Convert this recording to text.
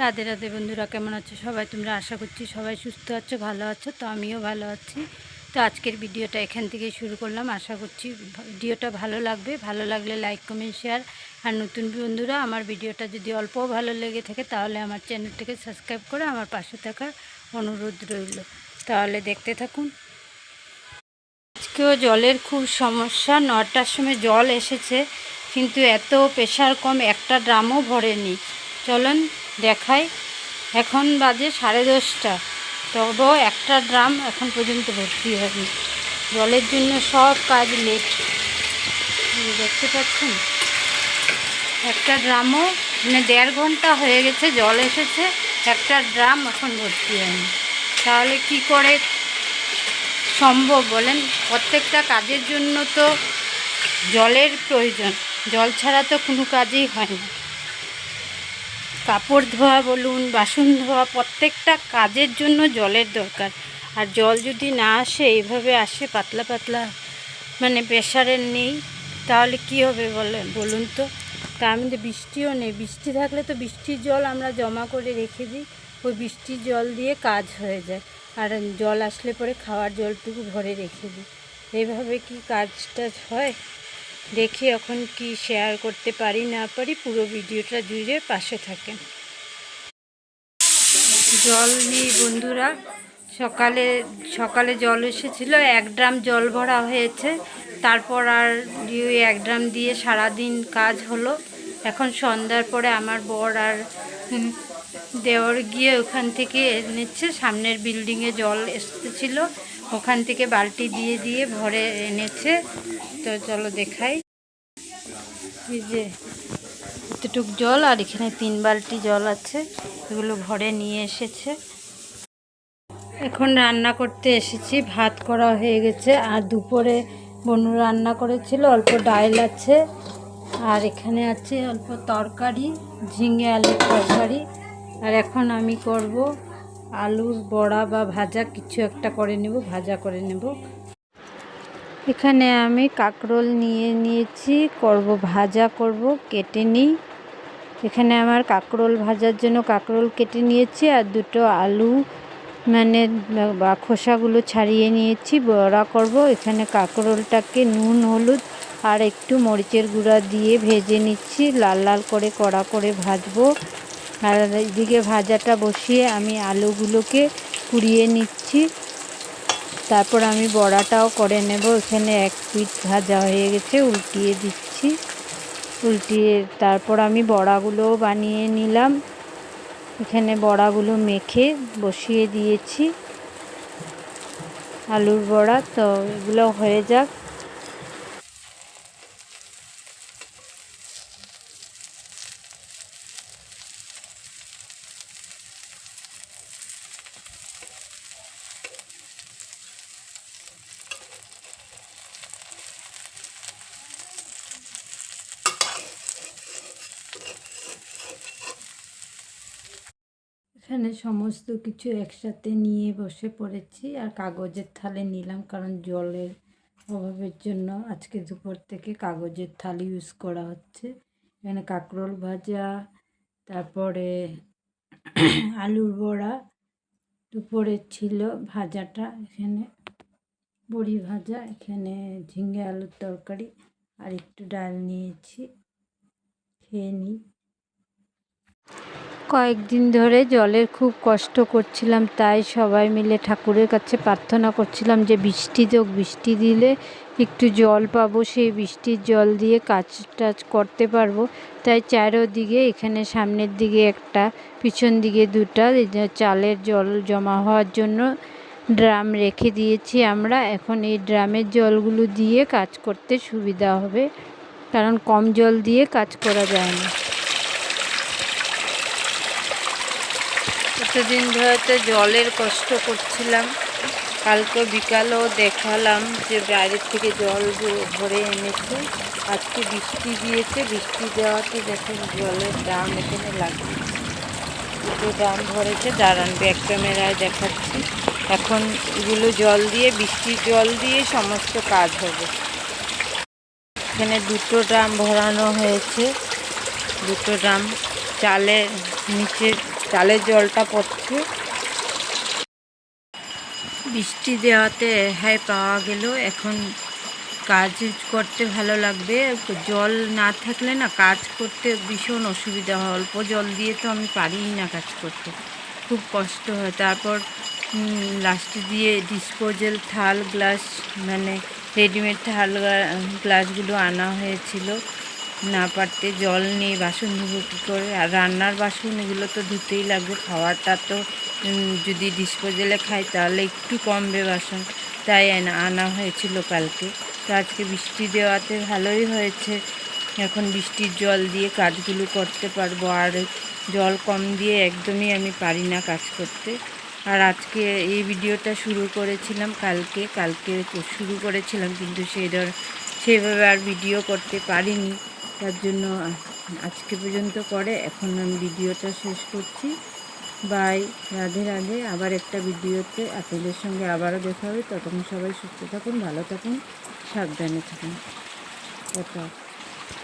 রাধে রাধে বন্ধুরা, কেমন আছো সবাই? তোমরা আশা করছি সবাই সুস্থ আছো, ভালো আছো। তো আমিও ভালো আছি। তো আজকের ভিডিওটা এখান থেকেই শুরু করলাম। আশা করছি ভিডিওটা ভালো লাগবে। ভালো লাগলে লাইক, কমেন্ট, শেয়ার। আর নতুন বন্ধুরা আমার ভিডিওটা যদি অল্পও ভালো লেগে থাকে তাহলে আমার চ্যানেলটাকে সাবস্ক্রাইব করে আমার পাশে থাকার অনুরোধ রইল। তাহলে দেখতে থাকুন। আজকেও জলের খুব সমস্যা। 9টার সময় জল এসেছে, কিন্তু এত প্রেশার কম, একটা ড্রামও ভরেনি। চলুন দেখাই। এখন বাজে 10:30, তবুও একটা ড্রাম এখন পর্যন্ত ভর্তি হয়নি। জলের জন্য সব কাজ লেট। দেখতে পাচ্ছেন, একটা ড্রামও 1.5 ঘন্টা হয়ে গেছে জল এসেছে, একটা ড্রাম এখন ভর্তি হয়নি। তাহলে কি করে সম্ভব বলেন? প্রত্যেকটা কাজের জন্য তো জলের প্রয়োজন। জল ছাড়া তো কোনো কাজই হয় না। কাপড় ধোয়া বলুন, বাসন ধোয়া, প্রত্যেকটা কাজের জন্য জলের দরকার। আর জল যদি না আসে, এইভাবে আসে পাতলা পাতলা, মানে প্রেশারের নেই, তাহলে কি হবে বলুন তো? তার মধ্যে বৃষ্টিও নেই। বৃষ্টি থাকলে তো বৃষ্টির জল আমরা জমা করে রেখে দিই, ওই বৃষ্টির জল দিয়ে কাজ হয়ে যায়। আর জল আসলে পরে খাওয়ার জলটুকু ভরে রেখে দিই। এইভাবে কি কাজটা হয়? দেখি এখন কি শেয়ার করতে পারি না পারি, পুরো ভিডিওটা জুড়ে পাশে থাকেন। জল নেই বন্ধুরা। সকালে জল এসেছিল, 1 ড্রাম জল ভরা হয়েছে। তারপর আর 1 ড্রাম দিয়ে সারাদিন কাজ হলো। এখন সন্ধ্যার পরে আমার বর আর দেওর গিয়ে ওখান থেকে এনেছে। সামনের বিল্ডিংয়ে জল এসেছিল, ওখান থেকে বালতি দিয়ে দিয়ে ভরে এনেছে। তো চলো দেখাই। এই যে এতটুক জল, আর এখানে 3 বালতি জল আছে, এগুলো ভরে নিয়ে এসেছে। এখন রান্না করতে এসেছি। ভাত করা হয়ে গেছে, আর দুপুরে বনু রান্না করেছিল, অল্প ডাল আছে, আর এখানে আছে অল্প তরকারি, ঝিঙে আলুর তরকারি। আর এখন আমি করব আলুর বড়া বা ভাজা, কিছু একটা করে নেব, ভাজা করে নেব। এখানে আমি কাঁকরোল নিয়েছি, ভাজা করব, কেটে নিই। এখানে আমার কাঁকরোল ভাজার জন্য কাঁকরোল কেটে নিয়েছি, আর 2টো আলু মানে খোসাগুলো ছাড়িয়ে নিয়েছি, বড়া করব। এখানে কাঁকরোলটাকে নুন, হলুদ আর একটু মরিচের গুঁড়া দিয়ে ভেজে নিচ্ছি, লাল লাল করে কড়া করে ভাজবো। আর এদিকে ভাজাটা বসিয়ে আমি আলুগুলোকে কুড়িয়ে নিচ্ছি। তারপর আমি বড়াটাও করে নেব। এখানে 1 পিঠ ভাজা হয়ে গেছে, উল্টিয়ে দিচ্ছি। তারপর আমি বড়াগুলোও বানিয়ে নিলাম। এখানে বড়াগুলো মেখে বসিয়ে দিয়েছি, আলুর বড়া। তো এগুলো হয়ে যাক। এখানে সমস্ত কিছু একসাথে নিয়ে বসে পড়েছি, আর কাগজের থালে নিলাম, কারণ জলের অভাবের জন্য আজকে দুপুর থেকে কাগজের থালি ইউজ করা হচ্ছে। এখানে কাঁকরোল ভাজা, তারপরে আলুর বড়া, দুপুরে ছিল ভাজাটা, এখানে বড়ি ভাজা, এখানে ঝিঙে আলুর তরকারি, আর একটু ডাল নিয়েছি। খেয়ে নিই। কয়েকদিন ধরে জলের খুব কষ্ট করছিলাম, তাই সবাই মিলে ঠাকুরের কাছে প্রার্থনা করছিলাম যে বৃষ্টি হোক, বৃষ্টি দিলে একটু জল পাবো, সেই বৃষ্টির জল দিয়ে কাজ টাজ করতে পারবো। তাই চারোদিকে, এখানে সামনের দিকে একটা, পিছন দিকে 2টা চালের জল জমা হওয়ার জন্য ড্রাম রেখে দিয়েছি আমরা। এখন এই ড্রামের জলগুলো দিয়ে কাজ করতে সুবিধা হবে, কারণ কম জল দিয়ে কাজ করা যায় না। এতদিন ধরে তো জলের কষ্ট করছিলাম, কালকে বিকালেও দেখালাম যে বাইরের থেকে জল ভরে এনেছে। আজকে বৃষ্টি দিয়েছে, বৃষ্টি দেওয়াতে দেখেন জলের ড্রাম এখানে লাগিয়েছে, 2টো ড্রাম ভরেছে। দাঁড়ান, ব্যাক ক্যামেরায় দেখাচ্ছি। এখন এগুলো জল দিয়ে, বৃষ্টির জল দিয়ে সমস্ত কাজ হবে। এখানে 2টো ড্রাম ভরানো হয়েছে, 2টো ড্রাম চালের নিচে চালের জলটা পড়ছে। বৃষ্টি দেওয়াতে রেহাই পাওয়া গেল। এখন কাজ করতে ভালো লাগবে। জল না থাকলে না কাজ করতে ভীষণ অসুবিধা হয়। অল্প জল দিয়ে তো আমি পারিই না কাজ করতে, খুব কষ্ট হয়। তারপর লাস্টে দিয়ে ডিসপোজেল থাল গ্লাস, মানে রেডিমেড থাল গ্লাসগুলো আনা হয়েছিল। না পারতে জল নেই, বাসন ধুবো কী করে? আর রান্নার বাসন এগুলো তো ধুতেই লাগবে। খাওয়াটা তো যদি ডিসপোজেলে খাই তাহলে একটু কমবে বাসন, তাই আনা হয়েছিল কালকে। তো আজকে বৃষ্টি দেওয়াতে ভালোই হয়েছে, এখন বৃষ্টির জল দিয়ে কাজগুলো করতে পারবো। আর জল কম দিয়ে একদমই আমি পারি না কাজ করতে। আর আজকে এই ভিডিওটা শুরু করেছিলাম কালকে শুরু করেছিলাম, কিন্তু সেইভাবে আর ভিডিও করতে পারিনি। তার জন্য আজকে পর্যন্ত করে এখন আমি ভিডিওটা শেষ করছি। বাই, রাধে রাধে। আবার একটা ভিডিওতে আপনাদের সঙ্গে আবারও দেখা হবে। ততক্ষণ সবাই সুস্থ থাকুন, ভালো থাকুন, সাবধানে থাকুন। কথা